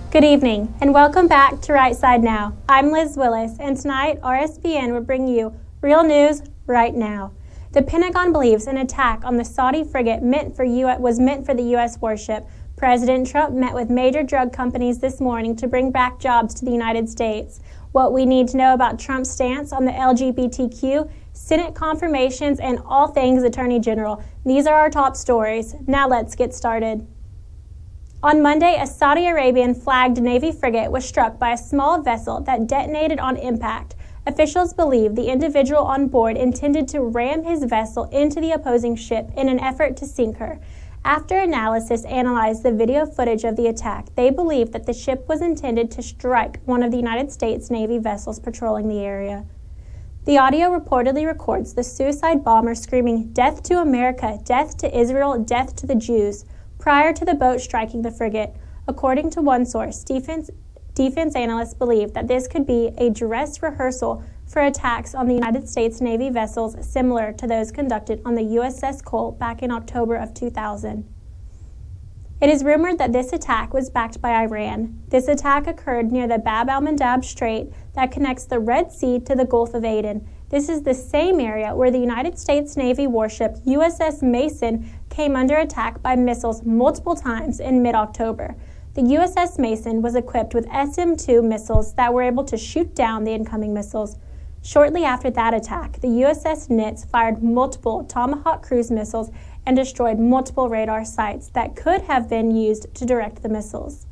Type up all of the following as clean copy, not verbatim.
Good evening, and welcome back to Right Side Now. I'm Liz Willis, and tonight RSBN will bring you real news right now. The Pentagon believes an attack on the Saudi frigate was meant for the U.S. warship. President Trump met with major drug companies this morning to bring back jobs to the United States. What we need to know about Trump's stance on the LGBTQ, Senate confirmations, and all things Attorney General. These are our top stories. Now let's get started. On Monday, a Saudi Arabian-flagged Navy frigate was struck by a small vessel that detonated on impact. Officials believe the individual on board intended to ram his vessel into the opposing ship in an effort to sink her. After analysis analyzed the video footage of the attack, they believe that the ship was intended to strike one of the United States Navy vessels patrolling the area. The audio reportedly records the suicide bomber screaming, "Death to America, death to Israel, death to the Jews," prior to the boat striking the frigate. According to one source, defense analysts believe that this could be a dress rehearsal for attacks on the United States Navy vessels similar to those conducted on the USS Cole back in October of 2000. It is rumored that this attack was backed by Iran. This attack occurred near the Bab al-Mandab Strait that connects the Red Sea to the Gulf of Aden. This is the same area where the United States Navy warship USS Mason came under attack by missiles multiple times in mid-October. The USS Mason was equipped with SM-2 missiles that were able to shoot down the incoming missiles. Shortly after that attack, the USS Nitz fired multiple Tomahawk cruise missiles and destroyed multiple radar sites that could have been used to direct the missiles.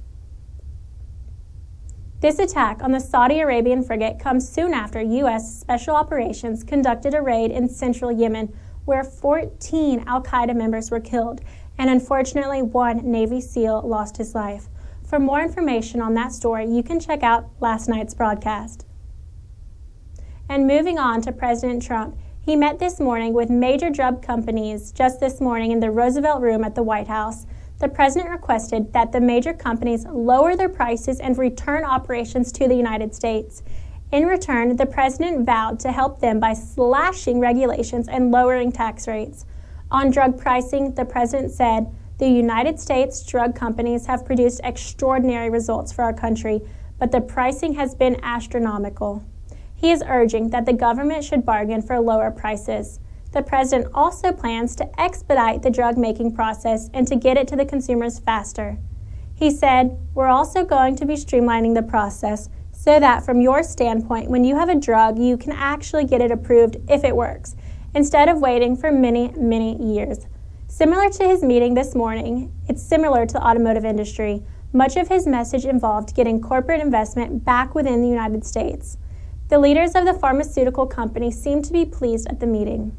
This attack on the Saudi Arabian frigate comes soon after U.S. Special Operations conducted a raid in central Yemen where 14 al-Qaeda members were killed, and unfortunately one Navy SEAL lost his life. For more information on that story, you can check out last night's broadcast. And moving on to President Trump, he met this morning with major drug companies just this morning in the Roosevelt Room at the White House. The president requested that the major companies lower their prices and return operations to the United States. In return, the president vowed to help them by slashing regulations and lowering tax rates. On drug pricing, the president said, "The United States drug companies have produced extraordinary results for our country, but the pricing has been astronomical." He is urging that the government should bargain for lower prices. The president also plans to expedite the drug-making process and to get it to the consumers faster. He said, "We're also going to be streamlining the process so that from your standpoint, when you have a drug, you can actually get it approved if it works, instead of waiting for many, many years." Similar to his meeting this morning, it's similar to the automotive industry. Much of his message involved getting corporate investment back within the United States. The leaders of the pharmaceutical companies seemed to be pleased at the meeting.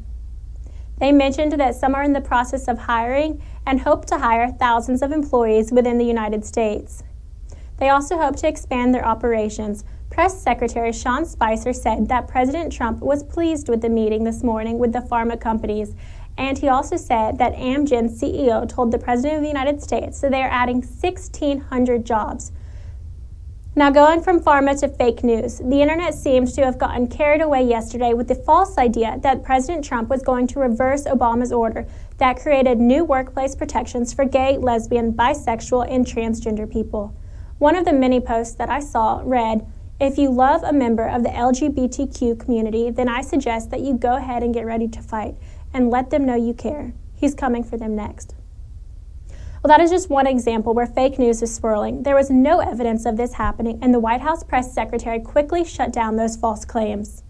They mentioned that some are in the process of hiring and hope to hire thousands of employees within the United States. They also hope to expand their operations. Press Secretary Sean Spicer said that President Trump was pleased with the meeting this morning with the pharma companies, and he also said that Amgen's CEO told the President of the United States that they are adding 1,600 jobs. Now, going from pharma to fake news, the internet seemed to have gotten carried away yesterday with the false idea that President Trump was going to reverse Obama's order that created new workplace protections for gay, lesbian, bisexual, and transgender people. One of the many posts that I saw read, "If you love a member of the LGBTQ community, then I suggest that you go ahead and get ready to fight and let them know you care. He's coming for them next." Well, that is just one example where fake news is swirling. There was no evidence of this happening, and the White House press secretary quickly shut down those false claims.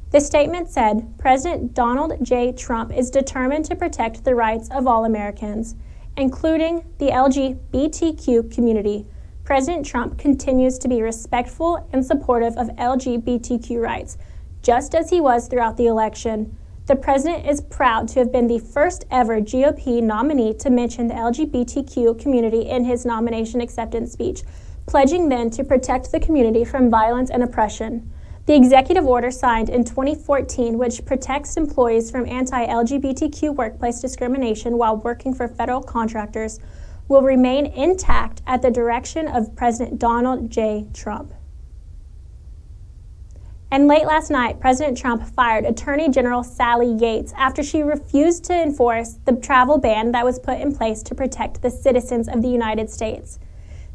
The statement said, "President Donald J. Trump is determined to protect the rights of all Americans, including the LGBTQ community. President Trump continues to be respectful and supportive of LGBTQ rights, just as he was throughout the election. The president is proud to have been the first ever GOP nominee to mention the LGBTQ community in his nomination acceptance speech, pledging then to protect the community from violence and oppression. The executive order signed in 2014, which protects employees from anti-LGBTQ workplace discrimination while working for federal contractors, will remain intact at the direction of President Donald J. Trump." And late last night, President Trump fired Attorney General Sally Yates after she refused to enforce the travel ban that was put in place to protect the citizens of the United States.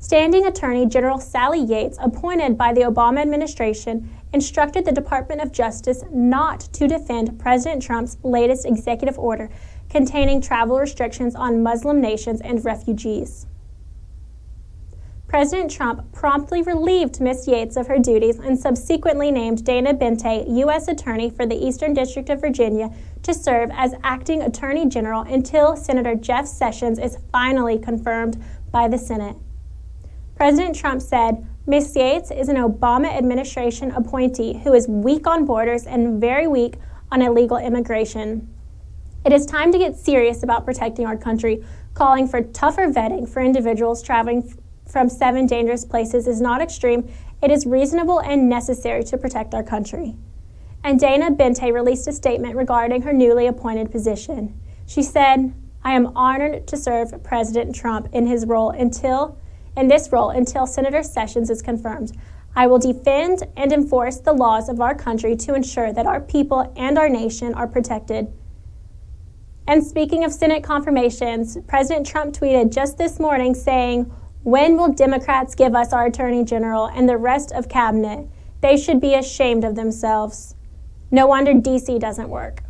Standing Attorney General Sally Yates, appointed by the Obama administration, instructed the Department of Justice not to defend President Trump's latest executive order containing travel restrictions on Muslim nations and refugees. President Trump promptly relieved Ms. Yates of her duties and subsequently named Dana Bente, U.S. Attorney for the Eastern District of Virginia, to serve as acting Attorney General until Senator Jeff Sessions is finally confirmed by the Senate. President Trump said, "Ms. Yates is an Obama administration appointee who is weak on borders and very weak on illegal immigration. It is time to get serious about protecting our country. Calling for tougher vetting for individuals traveling from 7 dangerous places is not extreme. It is reasonable and necessary to protect our country." And Dana Bente released a statement regarding her newly appointed position. She said, "I am honored to serve President Trump in this role until Senator Sessions is confirmed. I will defend and enforce the laws of our country to ensure that our people and our nation are protected." And speaking of Senate confirmations, President Trump tweeted just this morning saying, "When will Democrats give us our Attorney General and the rest of cabinet? They should be ashamed of themselves. No wonder D.C. doesn't work."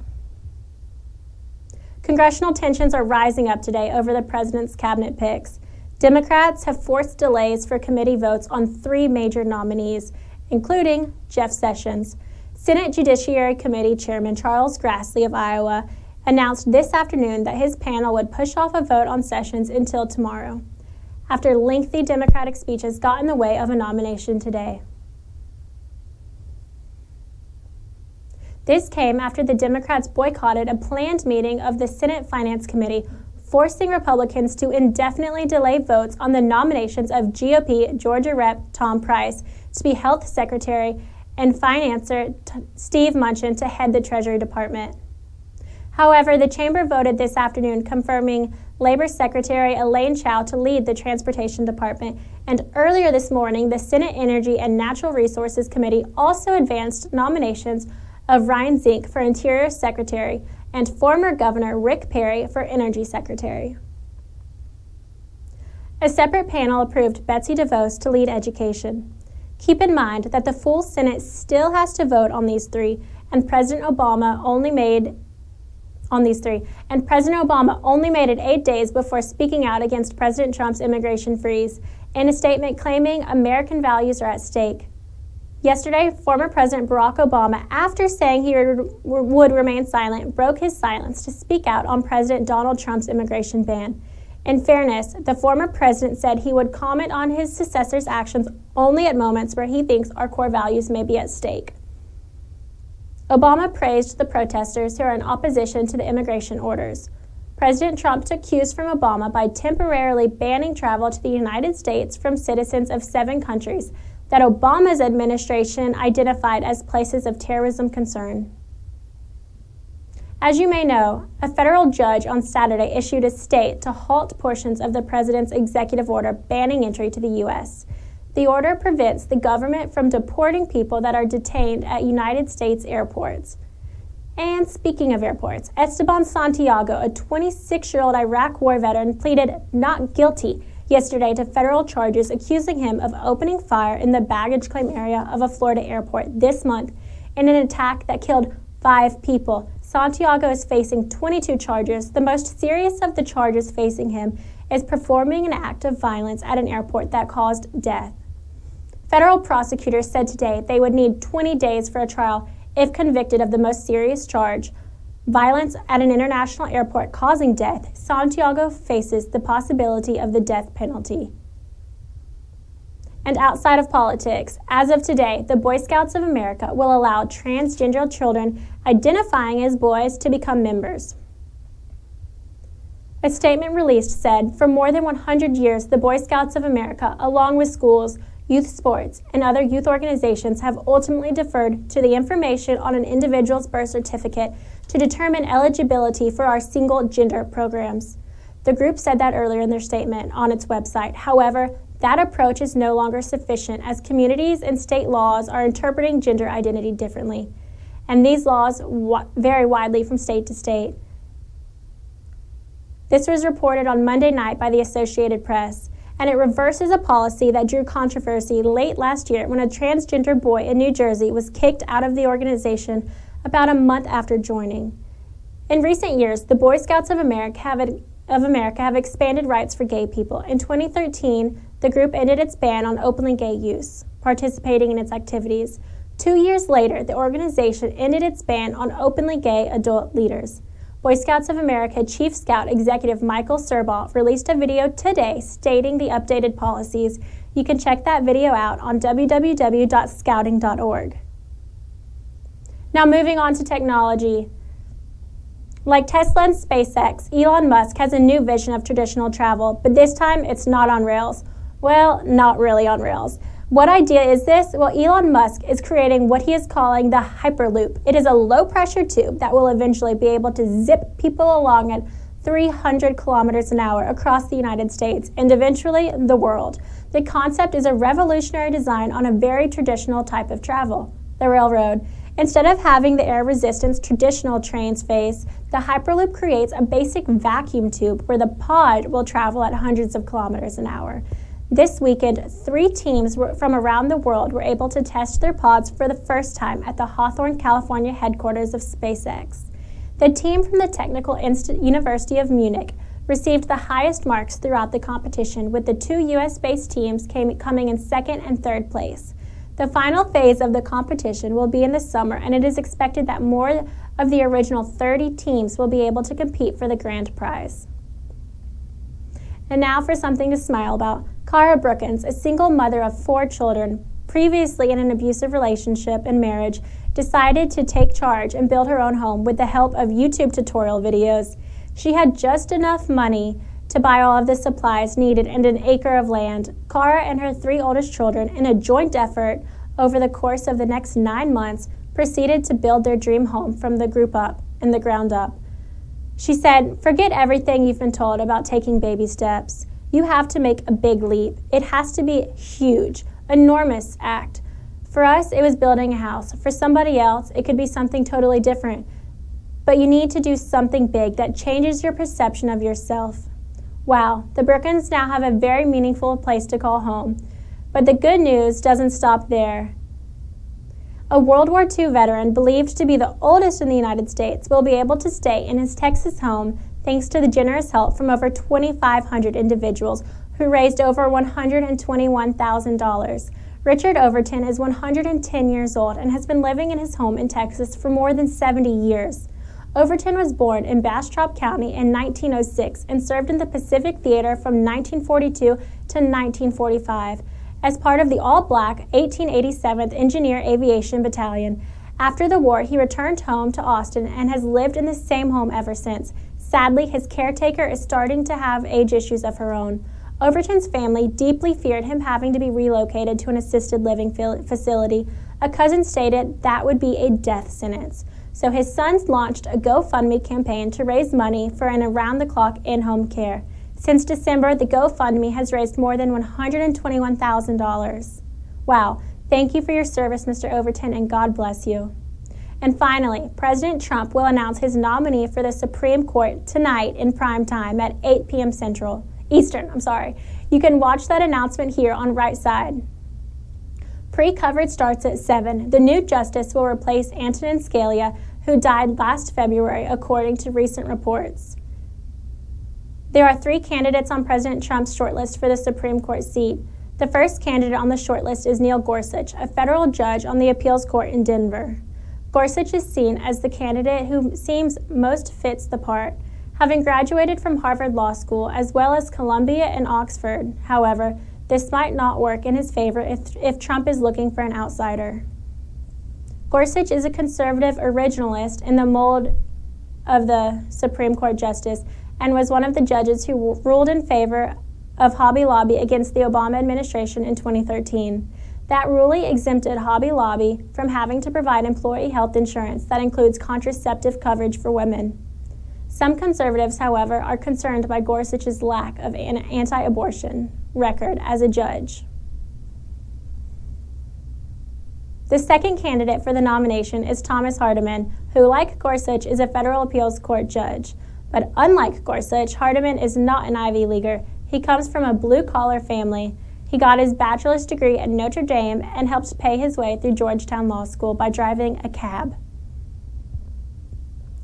Congressional tensions are rising up today over the president's cabinet picks. Democrats have forced delays for committee votes on 3 major nominees, including Jeff Sessions. Senate Judiciary Committee Chairman Charles Grassley of Iowa announced this afternoon that his panel would push off a vote on Sessions until tomorrow, after lengthy Democratic speeches got in the way of a nomination today. This came after the Democrats boycotted a planned meeting of the Senate Finance Committee, forcing Republicans to indefinitely delay votes on the nominations of GOP Georgia Rep. Tom Price to be Health Secretary and Financer Steve Mnuchin to head the Treasury Department. However, the chamber voted this afternoon confirming Labor Secretary Elaine Chao to lead the Transportation Department, and earlier this morning, the Senate Energy and Natural Resources Committee also advanced nominations of Ryan Zink for Interior Secretary and former Governor Rick Perry for Energy Secretary. A separate panel approved Betsy DeVos to lead Education. Keep in mind that the full Senate still has to vote on these 3, and President Obama only made it 8 days before speaking out against President Trump's immigration freeze in a statement claiming American values are at stake. Yesterday, former President Barack Obama, after saying he would remain silent, broke his silence to speak out on President Donald Trump's immigration ban. In fairness, the former president said he would comment on his successor's actions only at moments where he thinks our core values may be at stake. Obama praised the protesters who are in opposition to the immigration orders. President Trump took cues from Obama by temporarily banning travel to the United States from citizens of 7 countries that Obama's administration identified as places of terrorism concern. As you may know, a federal judge on Saturday issued a stay to halt portions of the president's executive order banning entry to the U.S. The order prevents the government from deporting people that are detained at United States airports. And speaking of airports, Esteban Santiago, a 26-year-old Iraq war veteran, pleaded not guilty yesterday to federal charges accusing him of opening fire in the baggage claim area of a Florida airport this month in an attack that killed 5 people. Santiago is facing 22 charges. The most serious of the charges facing him is performing an act of violence at an airport that caused death. Federal prosecutors said today they would need 20 days for a trial if convicted of the most serious charge, violence at an international airport causing death. Santiago faces the possibility of the death penalty. And outside of politics, as of today, the Boy Scouts of America will allow transgender children identifying as boys to become members. A statement released said, "For more than 100 years, the Boy Scouts of America, along with schools, youth sports, and other youth organizations, have ultimately deferred to the information on an individual's birth certificate to determine eligibility for our single-gender programs." The group said that earlier in their statement on its website. However, that approach is no longer sufficient as communities and state laws are interpreting gender identity differently, and these laws vary widely from state to state. This was reported on Monday night by the Associated Press, and it reverses a policy that drew controversy late last year when a transgender boy in New Jersey was kicked out of the organization about a month after joining. In recent years, the Boy Scouts of America have expanded rights for gay people. In 2013, the group ended its ban on openly gay youths participating in its activities. 2 years later, the organization ended its ban on openly gay adult leaders. Boy Scouts of America Chief Scout Executive Michael Serbault released a video today stating the updated policies. You can check that video out on www.scouting.org. Now moving on to technology. Like Tesla and SpaceX, Elon Musk has a new vision of traditional travel, but this time it's not on rails. Well, not really on rails. What idea is this? Well, Elon Musk is creating what he is calling the Hyperloop. It is a low-pressure tube that will eventually be able to zip people along at 300 kilometers an hour across the United States and eventually the world. The concept is a revolutionary design on a very traditional type of travel, the railroad. Instead of having the air resistance traditional trains face, the Hyperloop creates a basic vacuum tube where the pod will travel at hundreds of kilometers an hour. This weekend, 3 teams from around the world were able to test their pods for the first time at the Hawthorne, California headquarters of SpaceX. The team from the Technical University of Munich received the highest marks throughout the competition, with the 2 U.S.-based teams coming in second and third place. The final phase of the competition will be in the summer, and it is expected that more of the original 30 teams will be able to compete for the grand prize. And now for something to smile about. Cara Brookins, a single mother of 4 children, previously in an abusive relationship and marriage, decided to take charge and build her own home with the help of YouTube tutorial videos. She had just enough money to buy all of the supplies needed and an acre of land. Cara and her 3 oldest children, in a joint effort over the course of the next 9 months, proceeded to build their dream home from the ground up. She said, "Forget everything you've been told about taking baby steps. You have to make a big leap. It has to be huge, enormous act. For us, it was building a house. For somebody else, it could be something totally different. But you need to do something big that changes your perception of yourself." Wow, the Brookins now have a very meaningful place to call home. But the good news doesn't stop there. A World War II veteran, believed to be the oldest in the United States, will be able to stay in his Texas home thanks to the generous help from over 2,500 individuals who raised over $121,000. Richard Overton is 110 years old and has been living in his home in Texas for more than 70 years. Overton was born in Bastrop County in 1906 and served in the Pacific Theater from 1942 to 1945 as part of the all-black 1887th Engineer Aviation Battalion. After the war, he returned home to Austin and has lived in the same home ever since. Sadly, his caretaker is starting to have age issues of her own. Overton's family deeply feared him having to be relocated to an assisted living facility. A cousin stated that would be a death sentence. So his sons launched a GoFundMe campaign to raise money for an around-the-clock in-home care. Since December, the GoFundMe has raised more than $121,000. Wow, thank you for your service, Mr. Overton, and God bless you. And finally, President Trump will announce his nominee for the Supreme Court tonight in prime time at 8 p.m. Eastern. You can watch that announcement here on Right Side. Pre-coverage starts at 7. The new justice will replace Antonin Scalia, who died last February, according to recent reports. There are 3 candidates on President Trump's shortlist for the Supreme Court seat. The first candidate on the shortlist is Neil Gorsuch, a federal judge on the appeals court in Denver. Gorsuch is seen as the candidate who seems most fits the part, having graduated from Harvard Law School as well as Columbia and Oxford. However, this might not work in his favor if Trump is looking for an outsider. Gorsuch is a conservative originalist in the mold of the Supreme Court justice and was one of the judges who ruled in favor of Hobby Lobby against the Obama administration in 2013. That ruling exempted Hobby Lobby from having to provide employee health insurance that includes contraceptive coverage for women. Some conservatives, however, are concerned by Gorsuch's lack of an anti-abortion record as a judge. The second candidate for the nomination is Thomas Hardiman, who, like Gorsuch, is a federal appeals court judge. But unlike Gorsuch, Hardiman is not an Ivy Leaguer. He comes from a blue-collar family. He got his bachelor's degree at Notre Dame and helped pay his way through Georgetown Law School by driving a cab.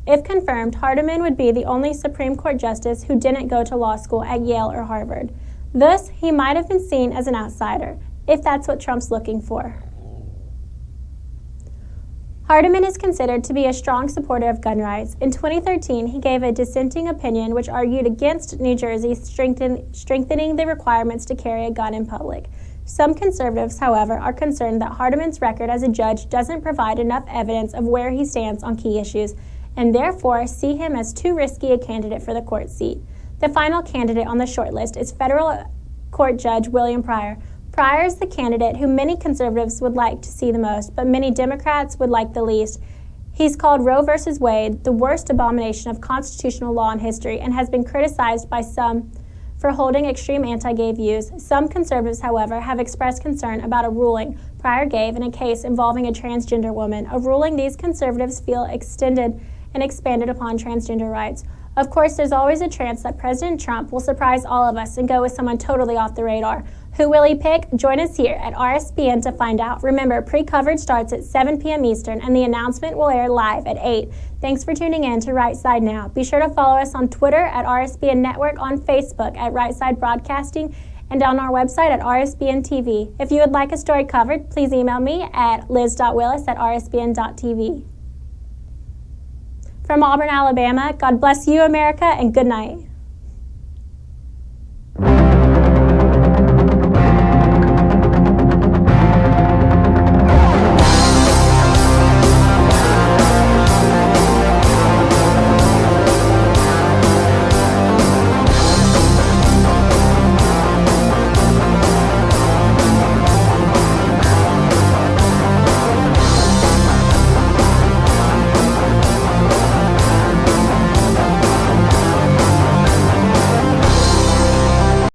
If confirmed, Hardiman would be the only Supreme Court justice who didn't go to law school at Yale or Harvard. Thus, he might have been seen as an outsider, if that's what Trump's looking for. Hardiman is considered to be a strong supporter of gun rights. In 2013, he gave a dissenting opinion which argued against New Jersey strengthening the requirements to carry a gun in public. Some conservatives, however, are concerned that Hardiman's record as a judge doesn't provide enough evidence of where he stands on key issues, and therefore see him as too risky a candidate for the court seat. The final candidate on the shortlist is federal court judge William Pryor. Pryor is the candidate who many conservatives would like to see the most, but many Democrats would like the least. He's called Roe v. Wade the worst abomination of constitutional law in history and has been criticized by some for holding extreme anti-gay views. Some conservatives, however, have expressed concern about a ruling Pryor gave in a case involving a transgender woman, a ruling these conservatives feel extended and expanded upon transgender rights. Of course, there's always a chance that President Trump will surprise all of us and go with someone totally off the radar. Who will he pick? Join us here at RSBN to find out. Remember, pre-coverage starts at 7 p.m. Eastern, and the announcement will air live at 8. Thanks for tuning in to Right Side Now. Be sure to follow us on Twitter at RSBN Network, on Facebook at Right Side Broadcasting, and on our website at RSBN TV. If you would like a story covered, please email me at liz.willis@rsbn.tv. From Auburn, Alabama, God bless you, America, and good night.